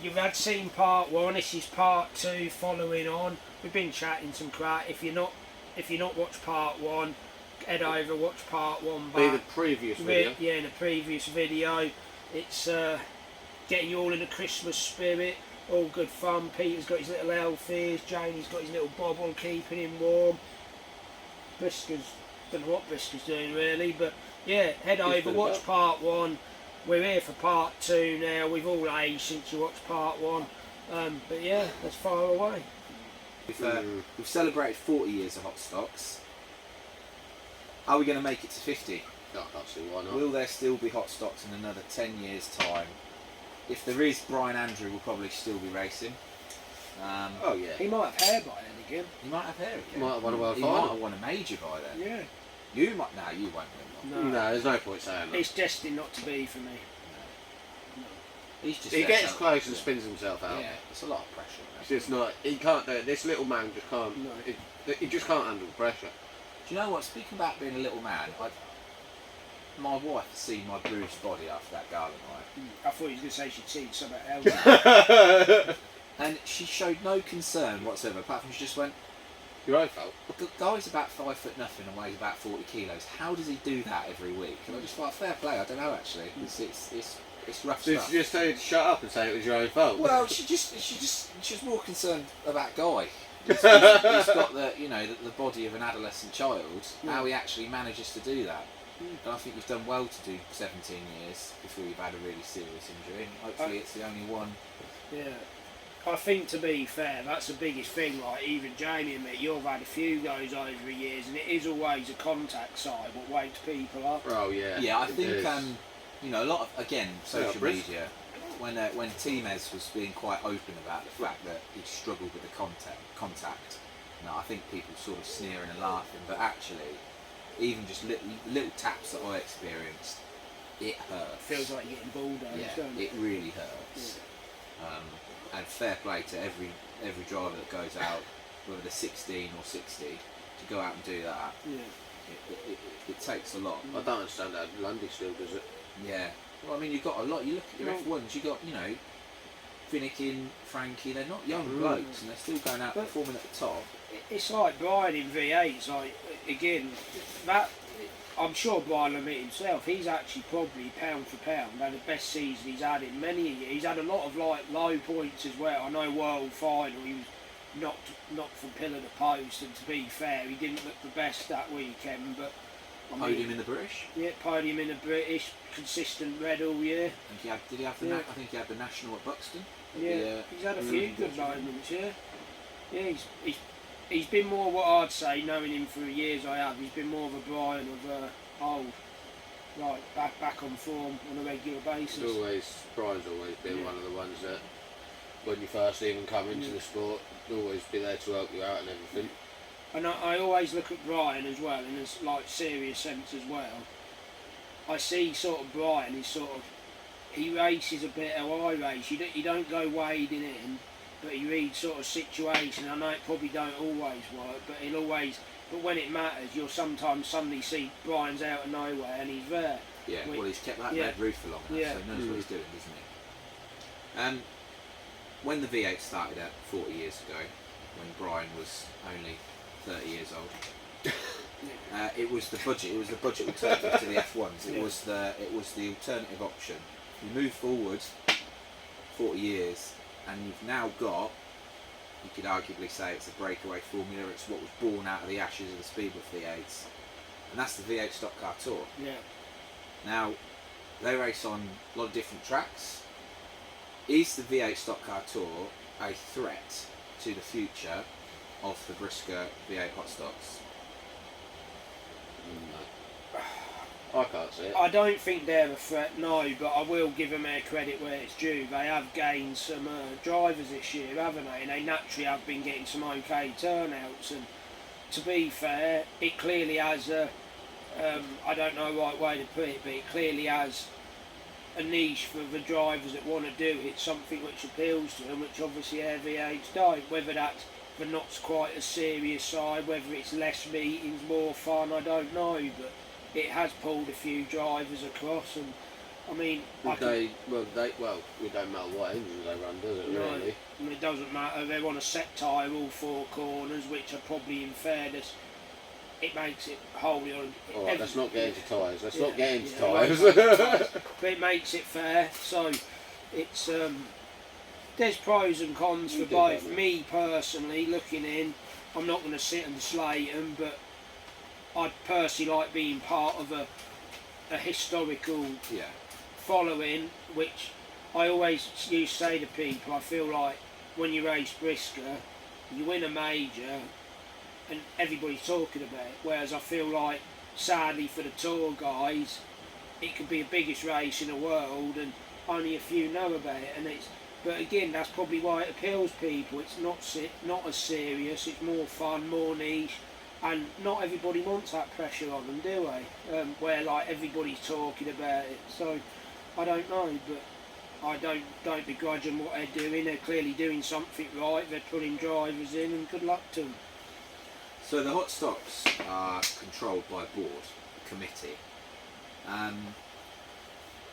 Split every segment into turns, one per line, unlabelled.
you've had seen part 1. This is part 2 following on. We've been chatting some crap. If you're not watched part 1, head over, watch part 1 back.
Be the previous video.
Yeah, in the previous video. It's getting you all in the Christmas spirit. All good fun. Peter's got his little elf ears. Jamie's got his little bobble keeping him warm. Brisca's, don't know what Brisca's doing really, but yeah, head over, watch part 1. We're here for part 2 now. We've all aged since you watched part 1. But yeah, that's far away.
We've celebrated 40 years of Hotstox. Are we going to make it to 50?
No, I can't see why not.
Will there still be Hotstox in another 10 years' time? If there is, Brian Andrew will probably still be racing.
Oh yeah.
He might have hair by then again.
He might have hair again.
Might have won a world
He
final.
might have won a major by then.
Yeah.
You might. No, you won't win one.
No, there's no point saying that.
It's destined not to be for me.
He's just
He
there
gets
so-
close and spins himself out.
Yeah, it's a lot of pressure.
It's just not. He can't do it. This little man just can't.
No.
He just can't handle the pressure.
Do you know what? Speaking about being a little man, my wife has seen my bruised body after that gala night.
I thought he was going to say she'd seen something else.
And she showed no concern whatsoever, apart from she just went,
Your own fault.
the guy's about 5 foot nothing and weighs about 40 kilos. How does he do that every week? And I just thought, fair play, I don't know actually. It's rough
Did
stuff.
she just tell you to shut up and say it was your own fault?
Well, she's more concerned about Guy. He's got the body of an adolescent child. How he actually manages to do that. And I think you've done well to do 17 years before you've had a really serious injury. And hopefully it's the only one.
Yeah. I think, to be fair, that's the biggest thing. Like, even Jamie and me, you've had a few goes over the years, and it is always a contact side what wakes people up.
Oh yeah.
Yeah, I
it
think
is.
a lot of social
Brisca.
media. When Timez was being quite open about the fact that he struggled with the contact, I think people sort of sneering and laughing, but actually, even just little taps that I experienced, it hurts.
Feels like you're getting bulldozed, doesn't
it really hurts.
Yeah.
And fair play to every driver that goes out, whether they're 16 or 60, to go out and do that.
Yeah.
It takes a lot.
I don't understand how Lundy still does it.
Yeah. Well, I mean, you've got a lot. You look at your F1s. You got Finnegan, Frankie. They're not young blokes, and they're still going out performing at the top.
It's like Brian in V8's. Like, again, that I'm sure Brian will admit himself. He's actually probably pound for pound had the best season he's had in many a year. He's had a lot of low points as well. I know world final he was knocked from pillar to post, and to be fair, he didn't look the best that weekend. But
Podium in the British.
Yeah, podium in the British, consistent red all year.
Did he have the? I think he had the national at Buxton.
Yeah, he's had a few good moments. Yeah, he's been more what I'd say, knowing him for years I have. He's been more of a Brian of back on form on a regular basis.
Brian's always been one of the ones that, when you first even come into the sport, he'll always be there to help you out and everything.
And I always look at Brian as well in a like serious sense as well. I see sort of Brian is sort of, he races a bit how I race. You don't go wading in, but he reads sort of situation. I know it probably don't always work, but when it matters, you'll sometimes suddenly see Brian's out of nowhere and he's there.
Yeah, well, he's kept that red roof for long enough, so he knows what he's doing, doesn't he? When the V8 started out 40 years ago, when Brian was only 30 years old, it was the budget. It was the budget alternative to the F1s. It was the alternative option. You move forward 40 years, and you've now got. You could arguably say it's a breakaway formula. It's what was born out of the ashes of the Speedway V8s, and that's the V8 Stock Car Tour.
Yeah.
Now, they race on a lot of different tracks. Is the V8 Stock Car Tour a threat to the future of the Brisca V8 Hotstox?
No. I can't see it.
I don't think they're a threat, no, but I will give them their credit where it's due. They have gained some drivers this year, haven't they? And they naturally have been getting some okay turnouts. And to be fair, it clearly has I don't know the right way to put it, but it clearly has a niche for the drivers that want to do it, something which appeals to them, which obviously Air V8s don't. Whether that's the not quite a serious side, whether it's less meetings, more fun, I don't know, but it has pulled a few drivers across, and I mean,
we don't matter what engine they run, does it?
No,
Really?
I mean, it doesn't matter. They want a set tyre all 4 corners, which are probably, in fairness, it makes it wholly on.
All right, let's not get into tyres. Let's not get into
tyres.
tyres.
But it makes it fair. So it's there's pros and cons for both. Me personally, looking in, I'm not going to sit and slate them, but I personally like being part of a historical following, which I always used to say to people, I feel like when you race Brisca, you win a major and everybody's talking about it, whereas I feel like, sadly for the tour guys, it could be the biggest race in the world and only a few know about it. But again, that's probably why it appeals people. It's not as serious, it's more fun, more niche, and not everybody wants that pressure on them, do they? Where like everybody's talking about it. So I don't know, but I don't begrudge them what they're doing. They're clearly doing something right. They're putting drivers in, and good luck to them.
So the Hotstox are controlled by a board, a committee,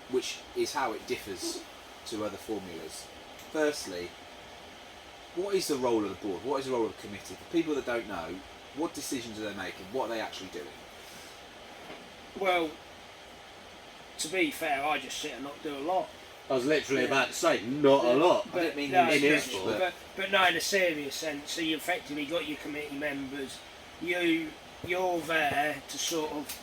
which is how it differs to other formulas. Firstly, what is the role of the board? What is the role of the committee? For people that don't know, what decisions are they making? What are they actually doing?
Well, to be fair, I just sit and not do a lot.
I was literally about to say, not a lot.
But,
I didn't mean
no,
in his sport.
But no, in a serious sense, so you effectively got your committee members. You're there to sort of,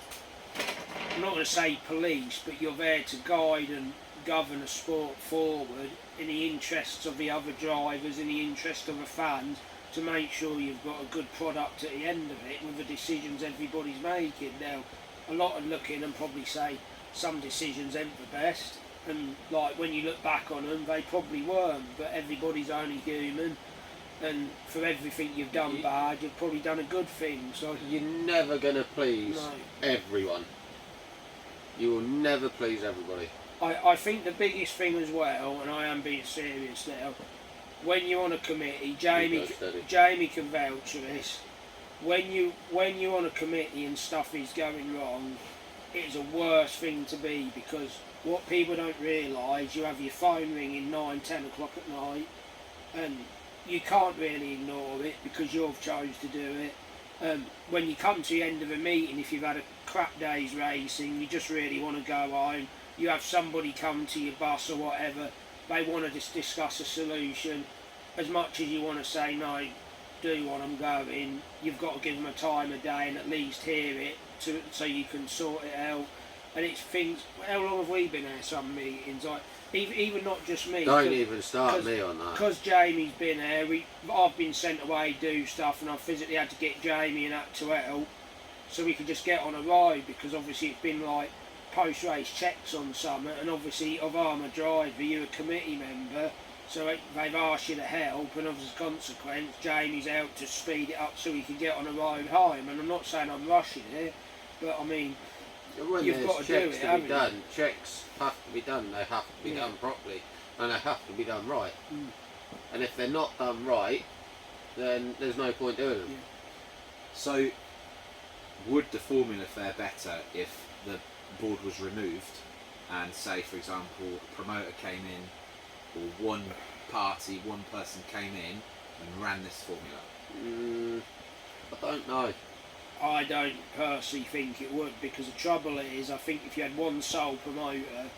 I'm not going to say police, but you're there to guide and govern a sport forward in the interests of the other drivers, in the interest of the fans, to make sure you've got a good product at the end of it with the decisions everybody's making. Now, a lot of looking and probably say some decisions ain't the best, and like when you look back on them, they probably weren't, but everybody's only human, and for everything you've done bad, you've probably done a good thing. So
you're never going to please everyone. You will never please everybody.
I think the biggest thing as well, and I am being serious now, when you're on a committee, Jamie can vouch for this. When you're on a committee and stuff is going wrong, it's a worse thing to be, because what people don't realise, you have your phone ringing 9-10 o'clock at night, and you can't really ignore it because you've chose to do it. When you come to the end of a meeting, if you've had a crap day's racing, you just really want to go home, you have somebody come to your bus or whatever, they want to just discuss a solution. As much as you want to say no, do want them going, you've got to give them a time of day and at least hear it so you can sort it out. And it's things, how long have we been at some meetings? Like, even not just me.
Don't even start me on that.
Because Jamie's been there, I've been sent away to do stuff, and I physically had to get Jamie and that to help so we could just get on a ride, because obviously it's been like post-race checks on summer, and obviously if I'm a driver, you're a committee member, so they've asked you to help, and as a consequence Jamie's out to speed it up so we can get on a ride home. And I'm not saying I'm rushing it, but I mean,
when
you've got to do it,
to be done, checks have to be done, they have to be done properly, and they have to be done right. And if they're not done right, then there's no point doing them.
So would the formula fare better if the board was removed and, say for example, a promoter came in, or one person came in and ran this formula?
I don't know.
I don't personally think it would, because the trouble is, I think if you had one sole promoter,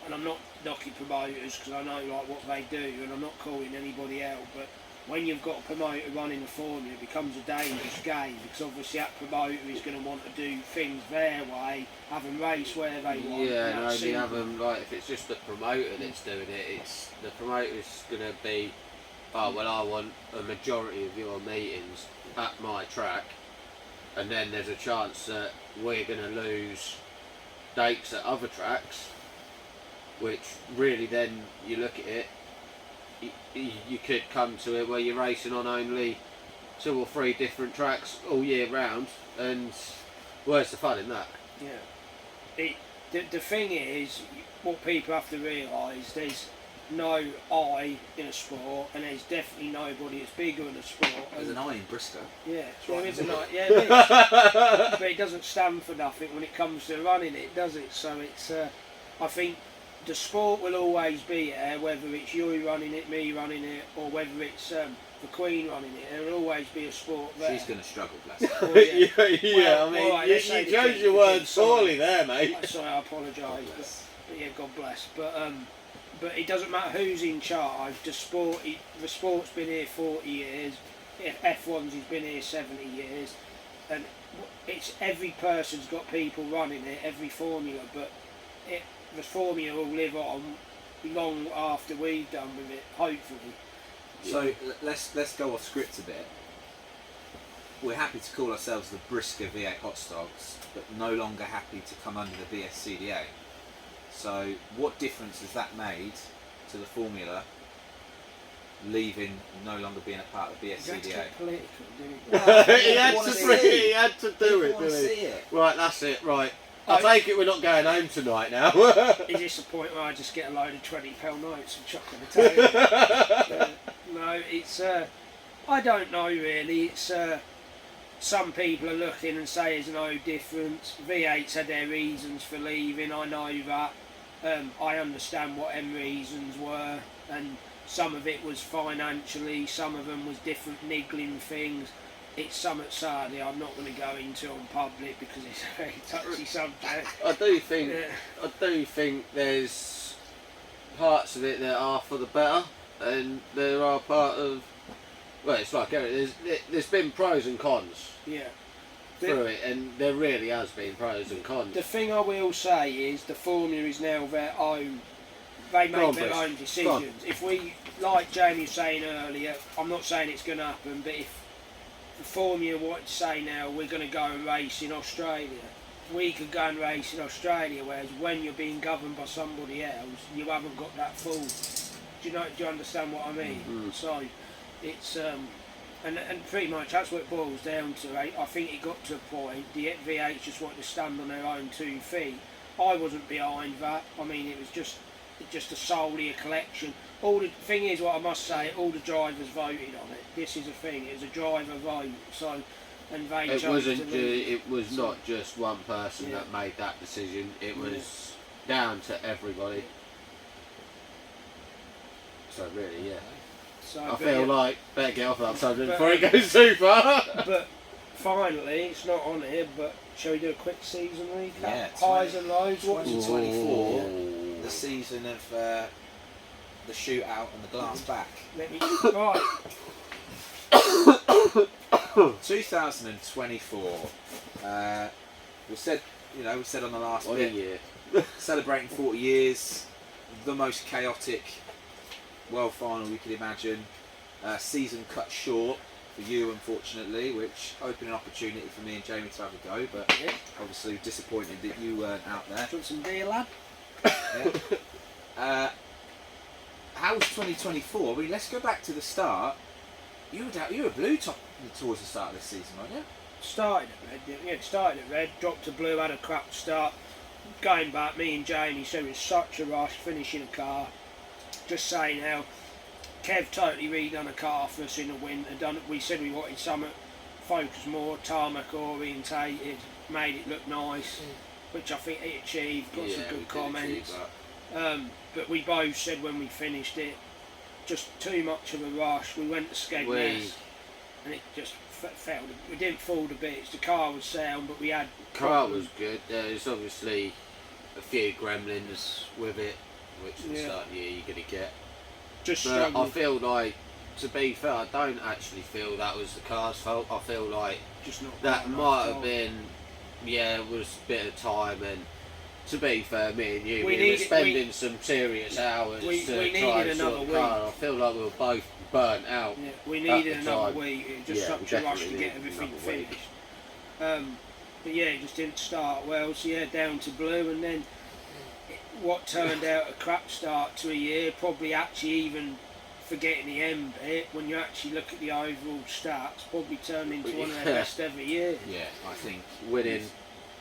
and I'm not knocking promoters because I know like what they do, and I'm not calling anybody out, but when you've got a promoter running the formula, it becomes a dangerous game, because obviously that promoter is going to want to do things their way, have them race where they want.
Yeah, and only have them, like, if it's just the promoter that's doing it, it's the promoter's going to be, oh well, I want a majority of your meetings at my track, and then there's a chance that we're going to lose dates at other tracks, which really then you look at it, you could come to it where you're racing on only 2 or 3 different tracks all year round, and where's the fun in that?
Yeah. The thing is, what people have to realise, there's no I in a sport, and there's definitely nobody that's bigger in a sport.
There's an I in Brisca.
Yeah, there is an I. Yeah, it is. But it doesn't stand for nothing when it comes to running it, does it? So it's, I think the sport will always be there, whether it's you running it, me running it, or whether it's the Queen running it. There will always be a sport there.
She's going to struggle, bless her.
Well, yeah.
Well, I mean,
alright,
you
let's say the
chose
King,
your
the
words
King, sorry.
sorely there, mate.
Sorry, I apologise. But yeah, God bless. But it doesn't matter who's in charge. The sport's been here 40 years. F1's has been here 70 years, and it's every person's got people running it, every formula. But the formula will live on long after we've done with it, hopefully.
So let's go off script a bit. We're happy to call ourselves the Brisca V8 Hotstox, but no longer happy to come under the BSCDA. So what difference has that made to the formula, leaving no longer being a part of the BSCDA?
That's get political, didn't it?
Well,
he had to do it, didn't he?
See it.
Right, that's it. Right, I take it we're not going home tonight now.
Is this the point where I just get a load of £20 notes and chuck on the table? No, it's I don't know really. It's some people are looking and say there's no difference. V8's had their reasons for leaving. I know that. I understand what them reasons were, and some of it was financially, some of them was different niggling things. It's something sadly I'm not going to go into on public because it's a very touchy subject.
I do think there's parts of it that are for the better, and there are part of, well, it's like everything. There's been pros and cons
Yeah.
through it, and there really has been pros and cons.
The thing I will say is the formula is now their own. They make their own decisions. If we, like Jamie was saying earlier, I'm not saying it's going to happen, but if the formula wanted to say now we're going to go and race in Australia, we could go and race in Australia, whereas when you're being governed by somebody else, you haven't got that full. Do you understand what I mean?
Mm-hmm.
So it's and pretty much that's what it boils down to. I think it got to a point the V8s just wanted to stand on their own 2 feet. I wasn't behind that. I mean, it was just solely a collection. All the thing is, what I must say, all the drivers voted on it. This is a thing. It was a driver vote. So, and they
It
chose
wasn't.
to leave.
It was not just one person that made that decision. It was down to everybody. So really, yeah.
So,
I
but
feel like better get off that subject
But,
before it goes too far.
But finally, it's not on here. But shall we do a quick season recap?
Yeah,
Highs and lows. What
2024, the season of the shootout and the glass back.
Let me right.
2024. We said on the last
What a
bit,
year.
celebrating 40 years, the most chaotic world final we could imagine. Season cut short for you, unfortunately, which opened an opportunity for me and Jamie to have a go, but obviously disappointed that you weren't out there.
Want some beer, lad?
Yeah. How was 2024? I mean, let's go back to the start. You were blue top towards the start of this season, weren't you?
Started at red, didn't you? Started at red, dropped to blue, had a crap start. Going back, me and Jamie said it was such a rush finishing a car. Just saying how Kev totally redone a car for us in the winter. We said we wanted something focused more, tarmac orientated, made it look nice, which I think it achieved. Got some good comments. But we both said when we finished it, just too much of a rush. We went to Xmas and it just failed. We didn't fall to bits. The car was sound, but we had.
Car was good. There's obviously a few gremlins with it, which at the start of the year you're going to get.
Just
but I feel like, to be fair, I don't actually feel that was the car's fault. I feel like
just not
that might have been, it was a bit of time, and to be fair, me and you, we were spending some serious hours to try and sort the car. I feel like we were both burnt out.
Yeah, we needed another week. It was just such a rush to get everything finished. But yeah, it just didn't start well. So down to blue, and then what turned out a crap start to a year, probably actually even forgetting the end bit, when you actually look at the overall stats, probably turned into one of their best ever years.
Yeah, I think
winning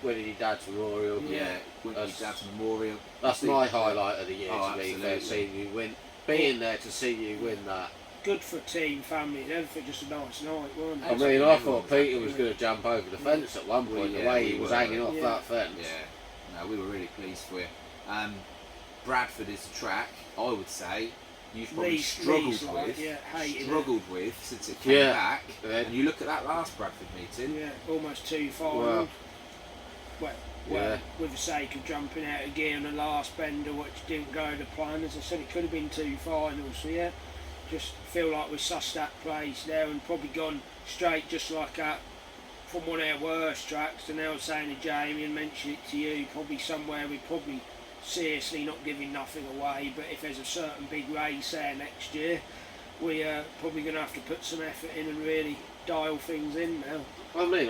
your dad's memorial.
Winning your dad's memorial.
That's my highlight of the year, to be
absolutely.
fair, seeing you win. Being there to see you win that.
Good for team, family, and everything, just a nice night, wasn't it?
I mean, I thought Peter was going to jump over the fence at one point, the way he was hanging off that fence.
Yeah, no, we were really pleased for you. Bradford is the track, I would say, you've probably
Least
struggled with since it came back. And you look at that last Bradford meeting.
Yeah, almost 2 finals. Well, with the sake of jumping out of gear on the last bender, which didn't go to plan. As I said, it could have been 2 finals. So yeah, just feel like we sussed that place there and probably gone straight just like that from one of our worst tracks. And I was saying to Jamie and mentioned it to you, probably somewhere we probably seriously not giving nothing away, but if there's a certain big race there next year, we're probably going to have to put some effort in and really dial things in now.
I mean,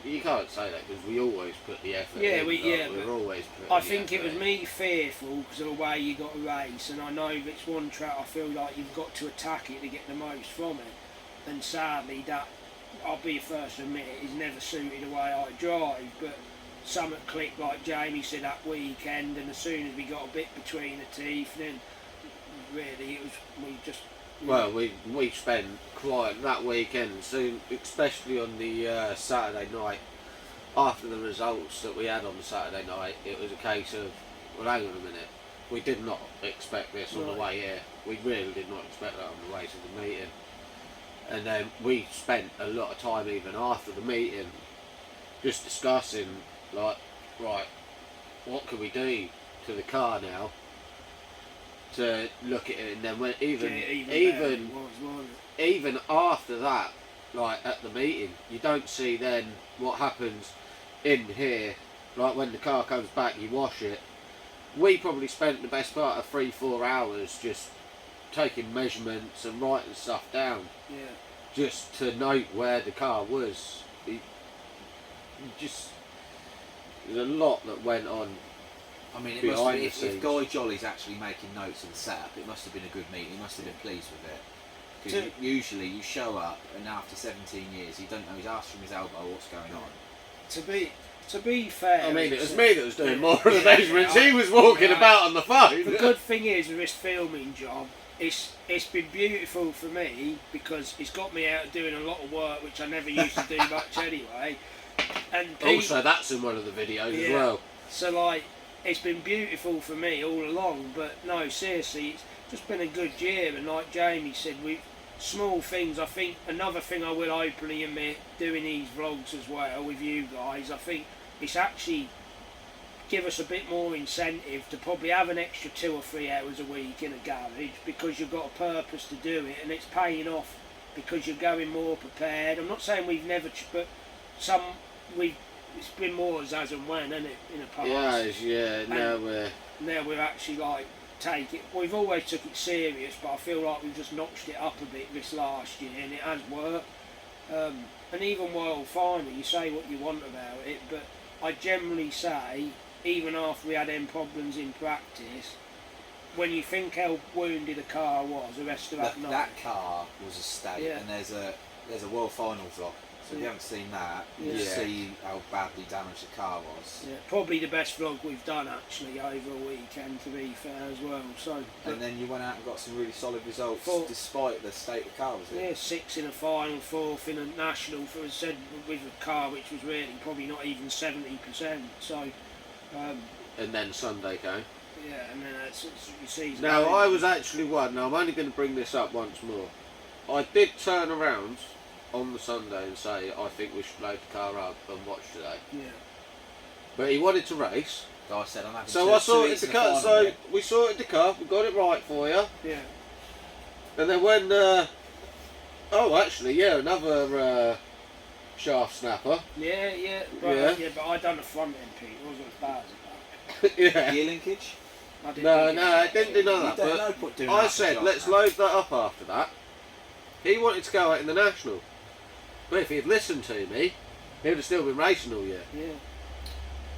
you can't say that because we always put the effort in. We're always putting
I think it was me fearful because of the way you got to race, and I know if it's one track I feel like you've got to attack it to get the most from it, and sadly that, I'll be the first to admit it, is never suited the way I drive, but something clicked like Jamie said that weekend, and as soon as we got a bit between the teeth, then really it was, we just...
Well, we spent quite that weekend, soon, especially on the Saturday night, after the results that we had on the Saturday night, it was a case of, well, hang on a minute, we did not expect this on the way here. We really did not expect that on the way to the meeting. And then we spent a lot of time even after the meeting just discussing, like, right, what can we do to the car now to look at it, and then when even after that, like at the meeting, you don't see then what happens in here, like when the car comes back, you wash it. We probably spent the best part of 3-4 hours just taking measurements and writing stuff down, just to note where the car was. There's a lot that went on.
I mean, it must be, if Guy Jolly's actually making notes of the setup, it must have been a good meeting. He must have been pleased with it. Because usually you show up, and after 17 years, you don't know his arse from his elbow what's going on.
To be fair,
I mean, it was me that was doing more of the measurements. He was walking about on the phone.
The good thing is with this filming job, it's been beautiful for me because it's got me out doing a lot of work which I never used to do much anyway. And
also, that's in one of the videos as well.
So like, it's been beautiful for me all along, but no, seriously, it's just been a good year, and like Jamie said, small things. I think another thing I will openly admit, doing these vlogs as well with you guys, I think it's actually give us a bit more incentive to probably have an extra 2 or 3 hours a week in a garage, because you've got a purpose to do it, and it's paying off because you're going more prepared. I'm not saying we've never, but it's been more as and when, hasn't it, in the past? Now we're actually like we've always took it serious, but I feel like we've just notched it up a bit this last year, and it has worked. And even while final, you say what you want about it, but I generally say, even after we had them problems in practice, when you think how wounded a car was the rest of that night.
That car was a state, and there's a world final vlog. So if you haven't seen that, you'll see how badly damaged the car was.
Yeah, probably the best vlog we've done actually over a weekend, to be fair as well. So.
And then you went out and got some really solid results despite the state the car was in.
Yeah, 6th in a final, 4th in a national, for as said, with a car which was really probably not even 70%. So.
And then Sunday came.
Yeah, and then it's your season.
Now I was actually one. Now I'm only going to bring this up once more. I did turn around on the Sunday and say I think we should load the car up and watch today.
Yeah.
But he wanted to race.
I said I'm having
so I sorted the car. So we sorted the car. We got it right for you.
Yeah.
And then when another shaft snapper.
Yeah. But I done the front end, Pete. It wasn't as bad as that.
Yeah.
Gear linkage?
I didn't do none of that. But I said let's load that up after that. He wanted to go out in the national. But if he had listened to me, he would have still been racing all year.
Yeah.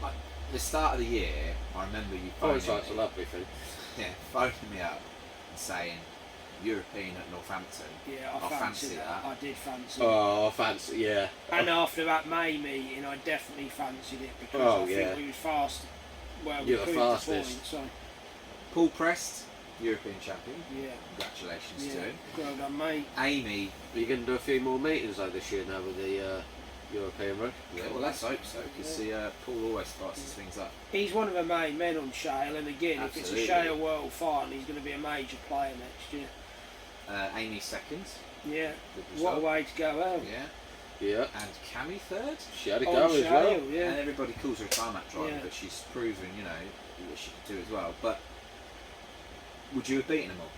Like, the start of the year, I remember you phoning
Hindsight's a lovely thing.
Yeah, phoning me up and saying, European at Northampton.
Yeah, I fancy that. I did fancy it.
Oh, I fancy, yeah.
And after that May meeting, I definitely fancied it because I think we was fast. Well,
you were fastest.
Point, so.
Paul Prest, European champion.
Yeah.
Congratulations to him.
Well done, mate.
Amy.
Are you going to do a few more meetings though this year now with the European run.
Yeah, well, let's hope so, because Paul always spices things up.
He's one of the main men on Shale, and again,
Absolutely.
if it's a Shale World final, he's going to be a major player next year.
Amy second.
Yeah.
Good
What a
result.
way to go out.
Yeah.
Yeah.
And Cammy third.
She had a
On
go as
Shale,
well.
yeah.
And everybody calls her a tarmac driver,
Yeah.
but she's proven, you know, that she can do as well. But would you have beaten them all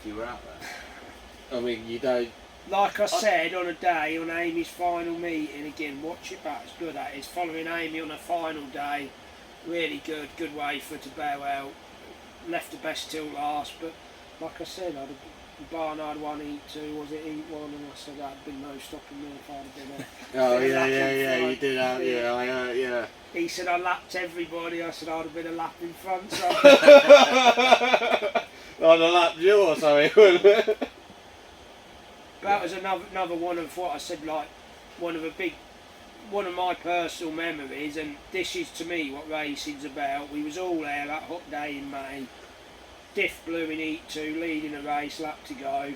if you were out there?
I mean, you don't.
Like I said on a day on Amy's final meeting, again, watch it back, it's good at it. It's following Amy on a final day, really good way for her to bow out. Left the best till last, but like I said, Barnard won Heat 2, was it Heat 1? And I said that'd been no stopping me if I'd have been there.
Oh yeah, you did have, yeah.
He said I lapped everybody, I said I'd have been a lap in front, so
On a lap you or something, wouldn't it?
that was another one of what I said, like one of my personal memories, and this is to me what racing's about. We was all there that hot day in May. Diff blew in Heat 2, leading a race, lap to go.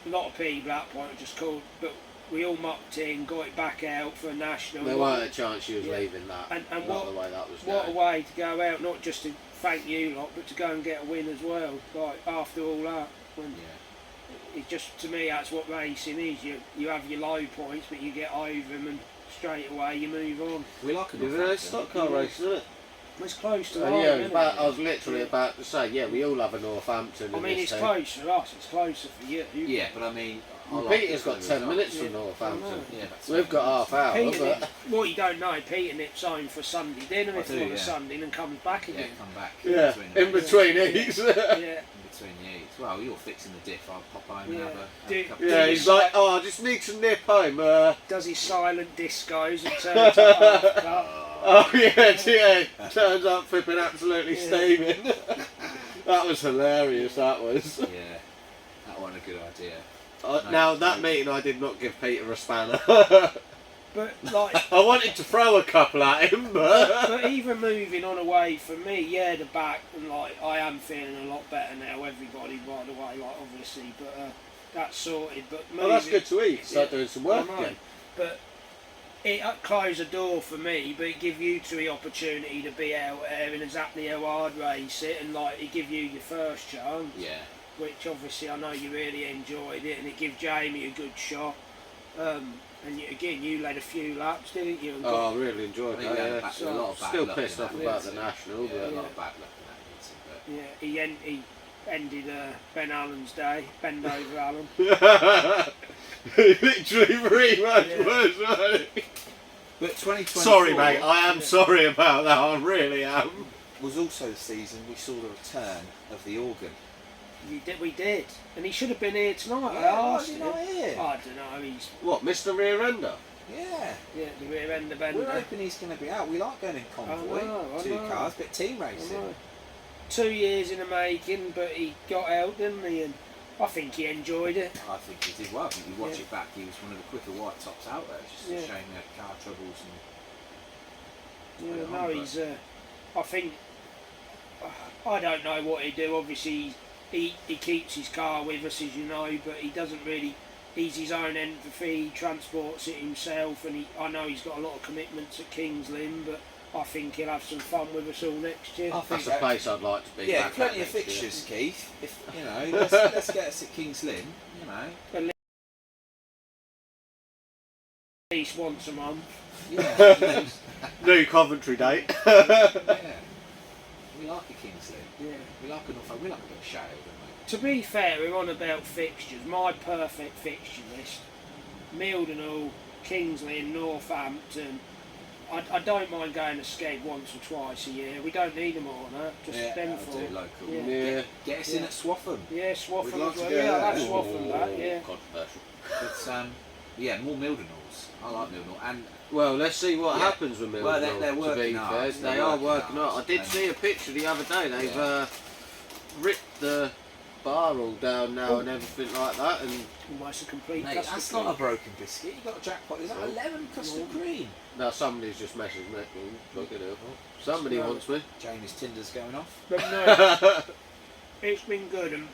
A lot of people at that point were just called, but we all mucked in, got it back out for a national.
There weren't a chance she was
Yeah.
leaving that.
And
not the way that was
what a
going.
way to go out, not just to thank you lot, but to go and get a win as well. Like after all that, when it just, to me, that's what racing is. You have your low points, but you get over them, and straight away you move on.
We like a
It was a stock car race, isn't it?
It's close to
Yeah,
home,
it was
isn't
about,
it?
I was literally about to say, yeah, we all have a Northampton.
I
in
mean,
this
it's
team.
close for us. It's closer for you.
Yeah, but I mean, I
Well,
like
Peter's
it
got
for the
10
result.
minutes
Yeah,
from Northampton.
I know.
Yeah, that's
We've got half hour,
Peter
but
Nip, what you don't know, Peter nips home for Sunday dinner
I
if
do,
you want
yeah.
a Sunday and comes back
Yeah,
again.
come back.
yeah, in between eats.
Yeah.
In between the eats. Well, you're fixing the diff. I'll pop home and
Yeah.
have a
Do-
couple
Yeah,
of
he's
beers.
like, oh, I just need to nip home.
Does his silent discos and turns up half cut.
Oh yeah, turns out flipping absolutely
Yeah.
steaming. That was hilarious, that was.
Yeah, that wasn't a good idea.
Now, that meeting I did not give Peter a spanner.
But like,
I wanted to throw a couple at him, but...
but even moving on away from me, yeah, the back, and like I am feeling a lot better now. Everybody, by the way, like obviously, but that's sorted. But
Well, that's
moving-
good to eat. Start doing some work
I know.
again.
But it closed the door for me, but it give you two the opportunity to be out there and exactly how hard race it, and like it give you your first chance,
Yeah.
which obviously I know you really enjoyed it, and it give Jamie a good shot. And you led a few laps, didn't you? And
Oh, I really
I
enjoyed
think we had
that,
back-
So,
a lot of bad
Still
luck
pissed
in
off
that
about
meeting.
the national,
Yeah, a
but...
lot of bad luck in that meeting, but
yeah, he ended Ben Allen's day, bend over Allen.
Literally very much
Yeah.
worse, wasn't it?
But 2024
Sorry, mate. I am sorry about that. I really am.
was also the season we saw the return of the organ.
We did, and he should have been here tonight. I
why
asked
is he
him.
not here?
I don't know. He's
What, Mr. Rear Ender?
Yeah.
the rear end of
We're
bender.
hoping he's going to be out. We like going in convoy,
I
two
know.
cars, bit team
I
racing.
know. 2 years in the making, but he got out, didn't he? And I think he enjoyed it.
I think he did well. I think you watch
Yeah.
it back, he was one of the quicker white tops out there. It's just
Yeah.
a shame he had car troubles and
Yeah,
put it
no,
on, but-
he's. I think. I don't know what he do. Obviously, he keeps his car with us, as you know, but he doesn't really. He's his own entity. He transports it himself, and I know he's got a lot of commitments at Kings Lynn, but I think he'll have some fun with us all next year.
I think
That's a place I'd like to be
yeah,
back
plenty
at
of
next year.
fixtures, Keith. If you know, let's get us at Kings Lynn. You know,
At least once a month.
yeah,
New Coventry date.
yeah. We like a Kings Lynn.
Yeah.
We like a Norfolk. We like a bit of Shale, don't
To be fair, we're on about fixtures. My perfect fixture list: Mildenhall, Kingsley, and Northampton. I don't mind going to skate once or twice a year. We don't need them all, no? Just
yeah,
them
that'll
four.
do local.
Yeah.
Yeah.
Get us in
Yeah.
at Swaffham.
Yeah, Swaffham
We'd like
as
to
well.
go
Yeah,
there.
that's Swaffham back, yeah.
Controversial.
But yeah, more Mildenhalls. I like Mildenhall. And
Well, let's see what
Yeah.
happens with Millwall.
Well, they're
to be
working
fair,
hard.
they
They're
are
working
working hard.
hard.
I did
And-
see a picture the other day. They've
Yeah.
ripped the bar all down now
Oh.
and everything like that. And
Almost a complete
mate,
custard
that's not a
cream.
broken biscuit. You got a jackpot. Is that
No.
11 custard cream?
now somebody's just messaged me. Look it up. Somebody
No.
wants me.
Jamie's Tinder's going off.
But no, it's been good. And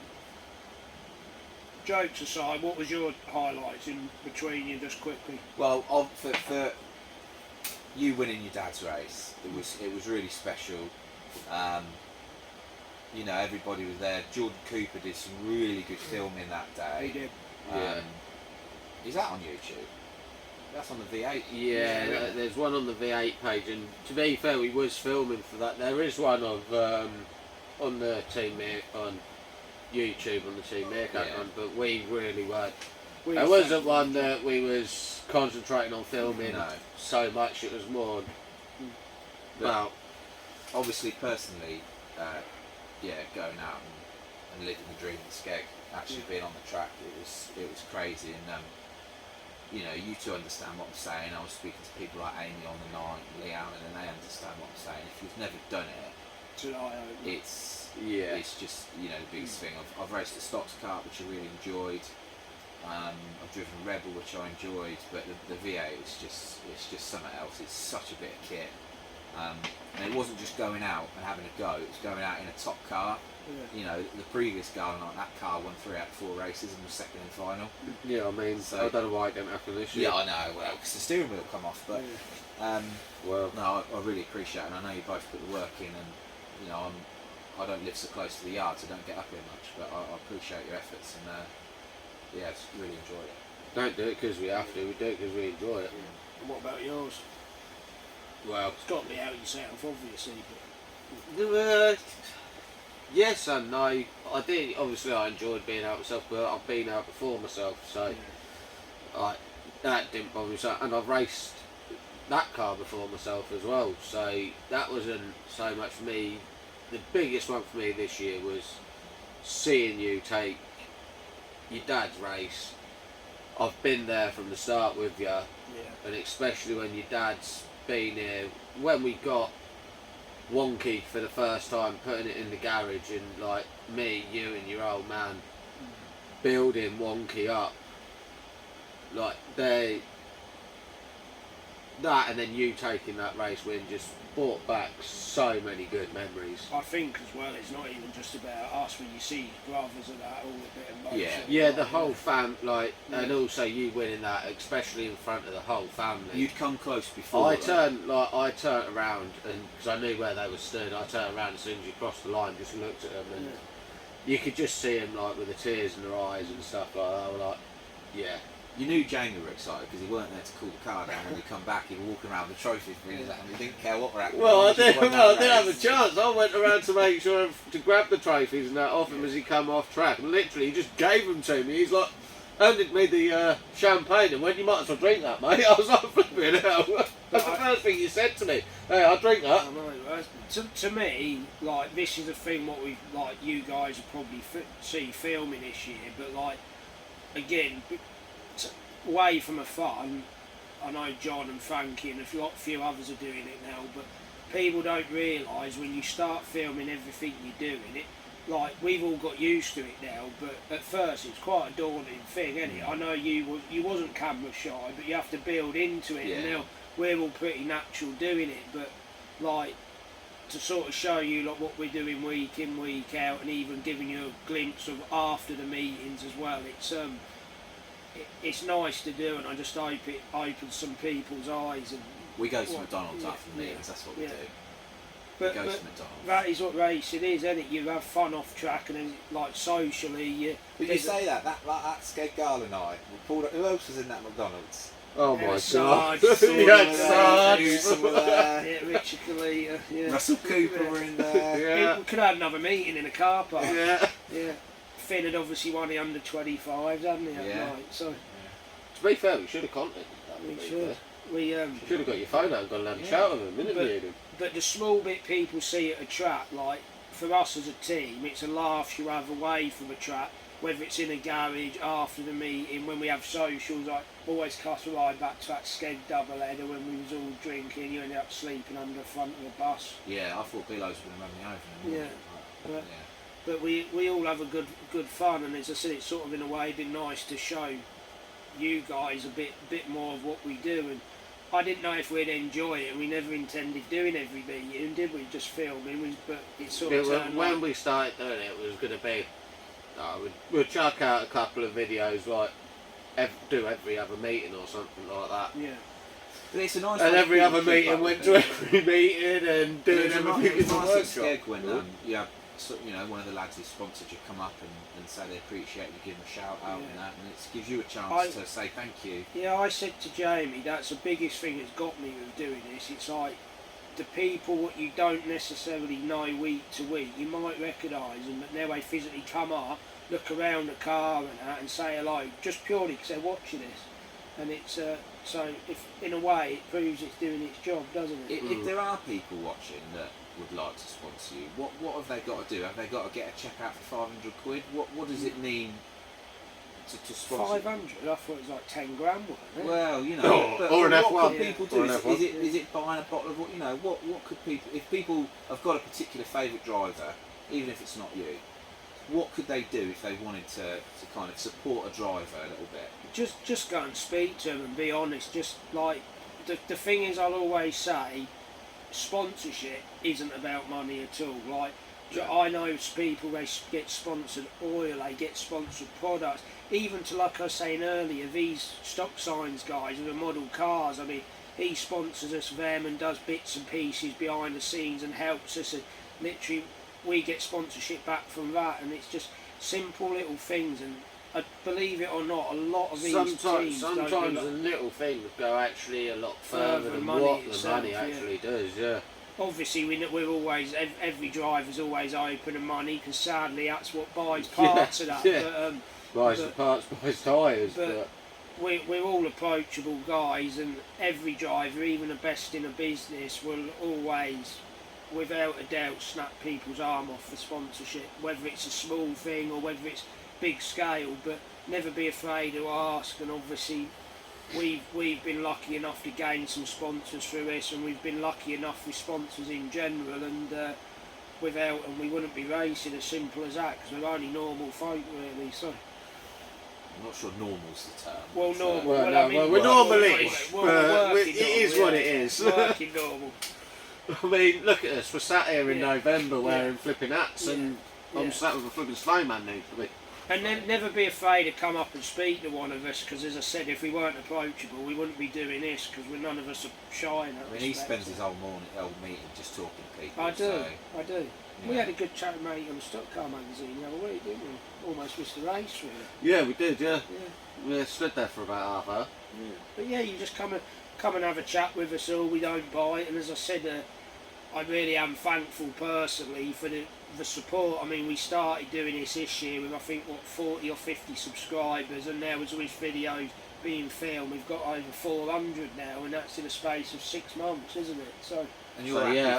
jokes aside, what was your highlights in between you, just quickly?
Well, for you winning your dad's race, it was really special. You know, everybody was there. Jordan Cooper did some really good filming that day.
He did.
Is that on YouTube? That's on the V8.
Yeah, there's one on the V8 page, and to be fair, we was filming for that. There is one of on the on YouTube on the Team Meerkat one, but we really weren't. There wasn't one that we was concentrating on filming so much. It was more about
obviously personally, going out and living the dream in Skeg. Actually being on the track, it was crazy, and you know, you two understand what I'm saying. I was speaking to people like Amy on the night, Leanne, and they understand what I'm saying. If you've never done it, it's just, you know, the biggest thing. I've raced a Stocks kart, which I really enjoyed. I've driven a Rebel, which I enjoyed, but the V8 it's just something else. It's such a bit of kit, and it wasn't just going out and having a go. It was going out in a top car. You know, the previous car, like that car, won 3 out of 4 races and was second in final.
Yeah, I mean, so, I don't know why it didn't happen this year.
Yeah, I know. Well, because the steering wheel come off, but no, I really appreciate it, and I know you both put the work in, and you know, I don't live so close to the yard, so I don't get up here much, but I appreciate your efforts, and just really enjoy it.
Don't do it because we have to. We do it because we enjoy it.
And what about yours?
Well,
it's got to be out yourself, obviously. But
yes and no. I did. Obviously, I enjoyed being out myself, but I've been out before myself, so that didn't bother me. So, and I've raced that car before myself as well, so that wasn't so much for me. The biggest one for me this year was seeing you take your dad's race. I've been there from the start with you, and especially when your dad's been here. When we got wonky for the first time, putting it in the garage, and like me, you and your old man building wonky up, like that, and then you taking that race win just brought back so many good memories.
I think as well, it's not even just about us. When you see brothers and that, all a bit emotional.
Yeah, the whole fam, and also you winning that, especially in front of the whole family.
You'd come close before.
I turned around, and because I knew where they were stood, I turned around as soon as you crossed the line, just looked at them, and you could just see them like with the tears in their eyes and stuff like that. I was like, yeah.
You knew Jamie were excited because he weren't there to cool the car down. When we come back, he was walking around with the trophies for his and he didn't care what were happening.
Well, I didn't have a chance. I went around to make sure to grab the trophies and that off him as he come off track. And literally, he just gave them to me. He's like, handed me the champagne and went, "You might as well drink that, mate." I was like, flipping hell. That's the first thing you said to me. Hey, I'll drink that.
I know. To me, like, this is a thing what we like. You guys will probably see filming this year, but like, again, away from a fun, I know John and Frankie and a few others are doing it now, but people don't realise when you start filming everything you're doing, like, we've all got used to it now, but at first it's quite a daunting thing, isn't it? I know you wasn't camera shy, but you have to build into it, and now we're all pretty natural doing it, but like, to sort of show you like what we're doing week in, week out, and even giving you a glimpse of after the meetings as well, it's nice to do, and I just hope it opens some people's eyes. And
we go to McDonald's after the meetings, that's what we do.
But that is what racing is, isn't it? You have fun off track, and then, like, socially,
But you say that Skeg Garland and I, who else was in that McDonald's?
Oh my God!
Sarge, Richard Kalita,
Russell Cooper were in there.
We could have another meeting in a car park.
Yeah.
Finn had obviously won the under 25s, hadn't he? That night, so.
To be fair, we should have contacted that.
We should.
Should have got your phone out and gone and had a chat with him, interviewed him.
But the small bit people see at a track, like, for us as a team, it's a laugh you have away from a track, whether it's in a garage, after the meeting, when we have socials. Like, always cast a ride back to that Skeg doubleheader when we was all drinking, you ended up sleeping under the front of the bus.
Yeah, I thought Bilos was going to run me over.
But we all have a good fun, and as I said, it's sort of in a way been nice to show you guys a bit more of what we do. And I didn't know if we'd enjoy it, and we never intended doing every meeting, did we? Just filming, but it sort of turned
when we started doing it, it was going to be, we'll chuck out a couple of videos, like do every other meeting or something like that.
Yeah.
But it's a nice
and
way
every
to
other
keep
meeting
up
went
with
to
it.
every meeting and doing
It's
everything in the
nice
workshop.
at Skeg when one of the lads who sponsored you come up and say they appreciate you, give them a shout out and that, and it gives you a chance to say thank you.
Yeah, I said to Jamie, that's the biggest thing that's got me with doing this. It's like the people what you don't necessarily know week to week, you might recognise them, but now they physically come up, look around the car and that, and say hello, just purely because they're watching this. And it's so if in a way it proves it's doing its job, doesn't it?
If there are people watching that would like to sponsor you, what have they got to do? Have they got to get a check out for £500? What does it mean to sponsor?
500. I thought it was like 10 grand, wasn't it?
Well,
or an F1.
What could people do?
Or an F1.
Is it buying a bottle of what could people? If people have got a particular favourite driver, even if it's not you, what could they do if they wanted to kind of support a driver a little bit?
Just go and speak to them and be honest. Just like the thing is, I'll always say, sponsorship isn't about money at all. Like I know people, they get sponsored oil, they get sponsored products. Even to, like I was saying earlier, these stock signs guys with the model cars. I mean, he sponsors us them and does bits and pieces behind the scenes and helps us. And literally, we get sponsorship back from that, and it's just simple little things. And believe it or not, a lot of these teams
sometimes the little things go actually a lot further than what the money actually does. Yeah. Obviously,
we're always every driver's always open to money because sadly that's what buys parts of that.
Yeah. Buys the parts, buys tyres. But
we're all approachable guys, and every driver, even the best in a business, will always, without a doubt, snap people's arm off for sponsorship, whether it's a small thing or whether it's big scale. But never be afraid to ask. And obviously we've been lucky enough to gain some sponsors through this, and we've been lucky enough with sponsors in general, and without them we wouldn't be racing, as simple as that, because we're only normal folk really. So
I'm not sure normal's the term.
Well, normal.
We're normally.
It
is what it is.
Working normal.
I mean, look at us. We're sat here in November wearing flipping hats, and I'm sat with a flipping snowman next to me.
And then never be afraid to come up and speak to one of us, because as I said, if we weren't approachable, we wouldn't be doing this, because none of us are shy in that respect.
He spends his whole meeting just talking to people.
I do. Yeah. We had a good chat with mate on the Stock Car magazine the other week, didn't we? Almost missed the race, really.
Yeah, we did. Yeah. We stood there for about half hour.
Yeah. But yeah, you just come and have a chat with us all. We don't bite, and as I said, I really am thankful personally for the support. I mean, we started doing this year with I think 40 or 50 subscribers, and now as with videos being filmed, we've got over 400 now, and that's in a space of 6 months, isn't it? So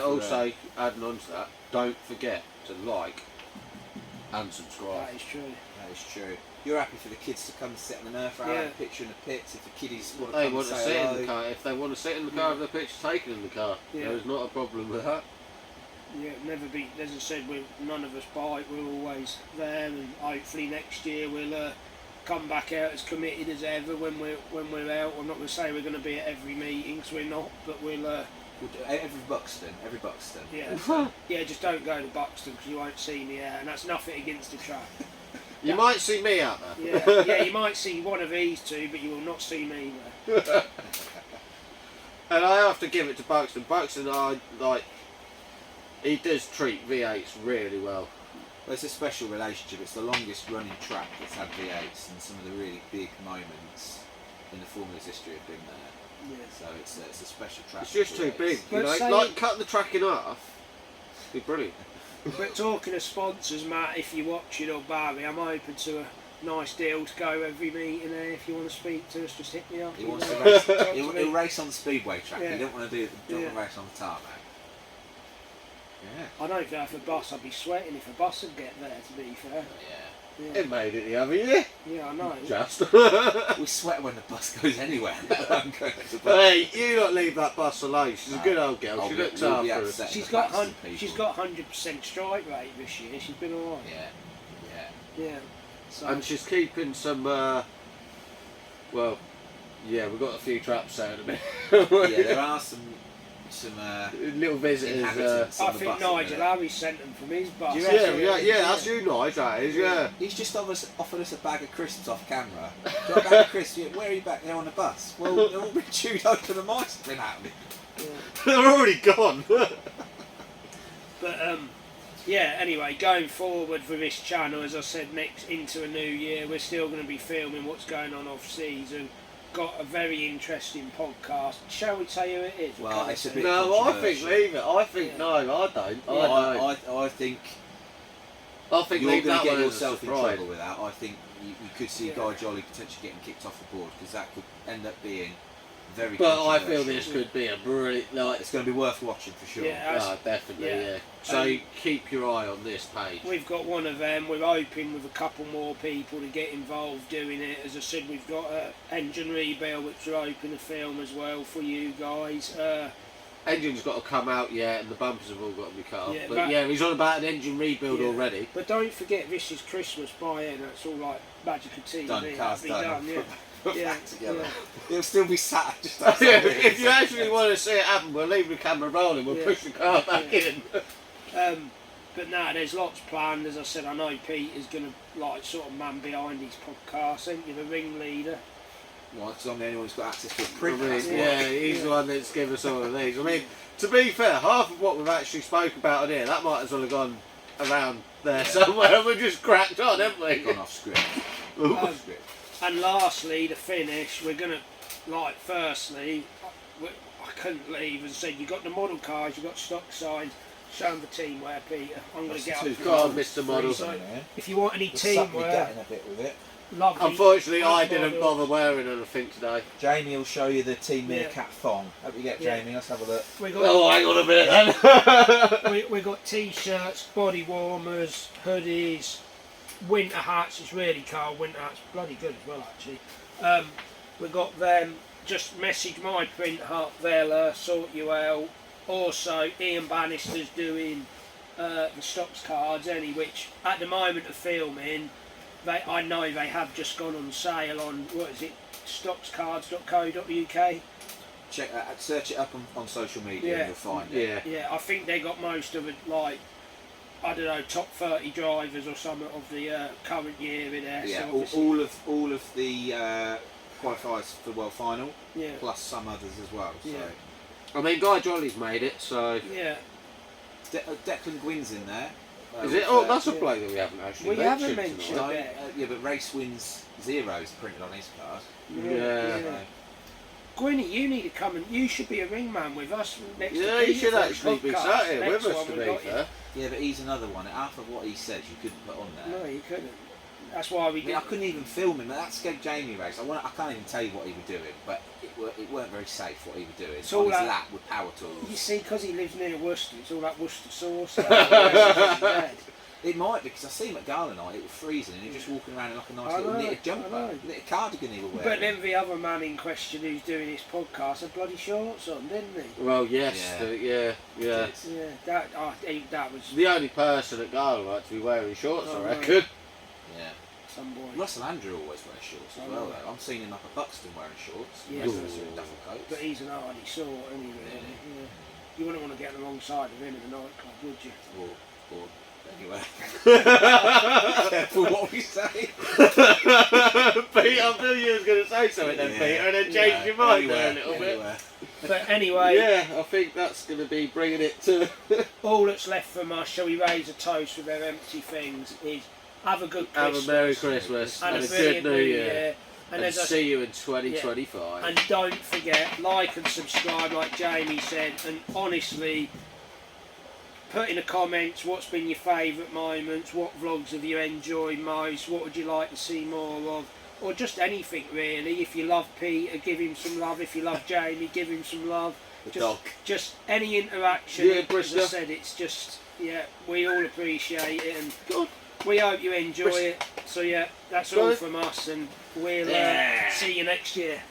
also adding on to that, don't forget to like and subscribe.
That is true.
That is true. You're happy for the kids to come sit in the Nerf have a picture in the pits if the kiddies want to come
sit in the car. If they want to sit in the car, with the picture taken in the car, there's not a problem with that.
Yeah, never be. As I said, none of us bite. We're always there, and hopefully next year we'll come back out as committed as ever when we're out. I'm not going to say we're going to be at every meeting, because we're not, but we'll.
Every Buxton.
Yeah, yeah. Just don't go to Buxton, because you won't see me out, and that's nothing against the track.
You might see me out there.
Yeah, you might see one of these two, but you will not see me there.
And I have to give it to Buxton. Buxton, he does treat V8s really well.
Well, it's a special relationship. It's the longest running track that's had V8s, and some of the really big moments in the Formula's history have been there. Yeah. So it's a special track.
It's just too big. Like cut the track in half. It'd be brilliant.
But talking of sponsors, Matt, if you're watching or Barry, I'm open to a nice deal to go every meeting there. If you want to speak to us, just hit me up.
He wants to race. He'll race on the speedway track.
Yeah.
He don't want to race on the tarmac. Yeah.
I don't think if a bus, I'd be sweating if a bus would get there, to be fair.
Yeah.
It made it the other year.
Yeah, I know.
Just.
We sweat when the bus goes anywhere.
Hey, you don't leave that bus alone. She's a good old girl. She looks after us.
She's got 100% strike rate this year. She's been alright. Yeah. So.
And she's keeping some. We've got a few traps out of it.
Yeah, there are some some
little visitors.
inhabitants
I
on the
think
bus.
Nigel Harry sent them from his bus.
Do you
Yeah, that's you, Nige, that is, yeah.
He's just offered us a bag of crisps off camera. Got a bag of crisps. Yeah, where are you back there on the bus? Well, they're all been chewed open and mice have been happening.
They're already gone.
But yeah, anyway, going forward for this channel, as I said, next into a new year, we're still going to be filming what's going on off season. Got a very interesting podcast. Shall we tell you who it is?
Well, it's a bit
No, I think
controversial.
leave it. I think no, I don't.
I think
I think
you're
leave
going
that
to get
one as a
yourself in
surprise.
trouble with that. I think you could see Guy Jolly potentially getting kicked off the board because that could end up being very.
But I feel
controversial.
this could be a brilliant. Like,
It's going to be worth watching for sure.
Yeah,
definitely,
yeah.
yeah. So keep your eye on this page.
we've got one of them. We're hoping with a couple more people to get involved doing it. As I said, we've got an engine rebuild which we're hoping to film as well for you guys.
Engine's got to come out yet, and the bumpers have all got to be cut off.
Yeah,
but
but-
yeah, he's on about an engine rebuild
Yeah.
already.
But don't forget, this is Christmas by then. That's all like magic of TV.
Done, car's
That'll be
done.
done,
Put
yeah.
back together.
Yeah.
It'll still be sat just
Yeah,
outside.
if you actually want to see it happen, we'll leave the camera rolling. We'll
Yeah.
push the car back
Yeah.
in.
But no, there's lots planned. As I said, I know Pete is going to like sort of man behind his podcast. Ain't you the ringleader?
Well, because I'm the only one who's got access to a
I
print.
mean,
that's why.
yeah, he's the one that's given us all of these. I mean, to be fair, half of what we've actually spoke about on here, that might as well have gone around there somewhere, and we've just cracked on, haven't we?
Gone off script.
Off script. And lastly, to finish, we're going to, like, firstly, I couldn't leave. As I said, you've got the model cars, you've got stock signs. Show them the teamwear, Peter. I'm going to get up.
Go on, Mr. Model.
So, if you want any
Suck your
teamwear,
gut in a bit with it.
lovely.
Unfortunately, I
Model.
didn't bother wearing anything today.
Jamie will show you the Team
Yeah.
Meerkat thong. Hope you get
Yeah.
Jamie. Let's have a look.
We got,
Oh, hang on a minute then.
we got t-shirts, body warmers, hoodies, winter hats. It's really cold. Winter hats, bloody good as well actually. We got them. Just message my print up. They'll sort you out. Also, Ian Bannister's doing the stocks cards, which at the moment of filming, I know they have just gone on sale on what is it, stockscards.co.uk.
Check search it up on social media
Yeah.
and you'll find it.
Yeah.
Yeah, I think they got most of it, like, I don't know, top 30 drivers or something of the current year in there.
Yeah,
So
all,
obviously-
all of the qualifiers for the World Final,
yeah,
plus some others as well. So
Yeah.
I mean, Guy Jolly's made it, so.
yeah.
Declan Gwynn's in there.
Is it? Oh, that's a bloke that we haven't actually
We
mentioned.
haven't mentioned
tonight.
it.
Yeah, but Race Wins Zeros printed on his card.
Yeah.
Gwynny, you need to come and you should be a ringman with us next to
Yeah, he
Peter
should
for the
actually be
podcast.
sat here with
Next
us,
one
to
we
be
got you.
fair.
Yeah, but he's another one. Half of what he says you couldn't put on there.
No, you couldn't. That's why we
I mean,
did.
I couldn't even film him. That scared Jamie race. I can't even tell you what he was doing, but it weren't very safe what he was doing.
It's all
on his
that-
lap with power tools.
You see, because he lives near Worcester, it's all that Worcester sauce.
It might, because I see him at Gala night, it was freezing and he was just walking around in like a nice
I
little
know,
knitted
I
jumper,
know.
knitted cardigan he was wearing.
But then the other man in question who's doing this podcast had bloody shorts on, didn't he?
Well, yes,
Yeah.
yeah.
Yeah, I think that was
The only person at Gala right to be wearing shorts,
Oh,
I
right.
reckon.
Yeah.
some boy.
Russell Andrew always wears shorts as
I
well
know.
though. I'm seeing him up at Buxton wearing shorts.
Yeah.
The rest of us are in duffel coats.
But he's an hardy sort, isn't he, really? Yeah. You wouldn't want to get alongside of him in a nightclub, would you?
Or anyway. Careful what we say.
Pete, I knew you was going to say something then,
Yeah.
Peter, and then change your mind there a little bit.
Anywhere.
But anyway,
Yeah, I think that's going to be bringing it to.
all that's left from us, shall we raise a toast with our empty things, is have a good
Have
Christmas.
a Merry Christmas
and
and
a
a good
brilliant
New Year.
And,
And
as I
see you in 2025.
And don't forget, like and subscribe, like Jamie said. And honestly, put in the comments what's been your favourite moments, what vlogs have you enjoyed most, what would you like to see more of, or just anything really. If you love Peter, give him some love. If you love Jamie, give him some love.
The dog.
Just any interaction.
Yeah,
As I
Brisca.
said, it's just, yeah, we all appreciate it, and
Good.
we hope you enjoy
Brisca.
it. So yeah, that's all
Good.
from us, and we'll
Yeah.
see you next year.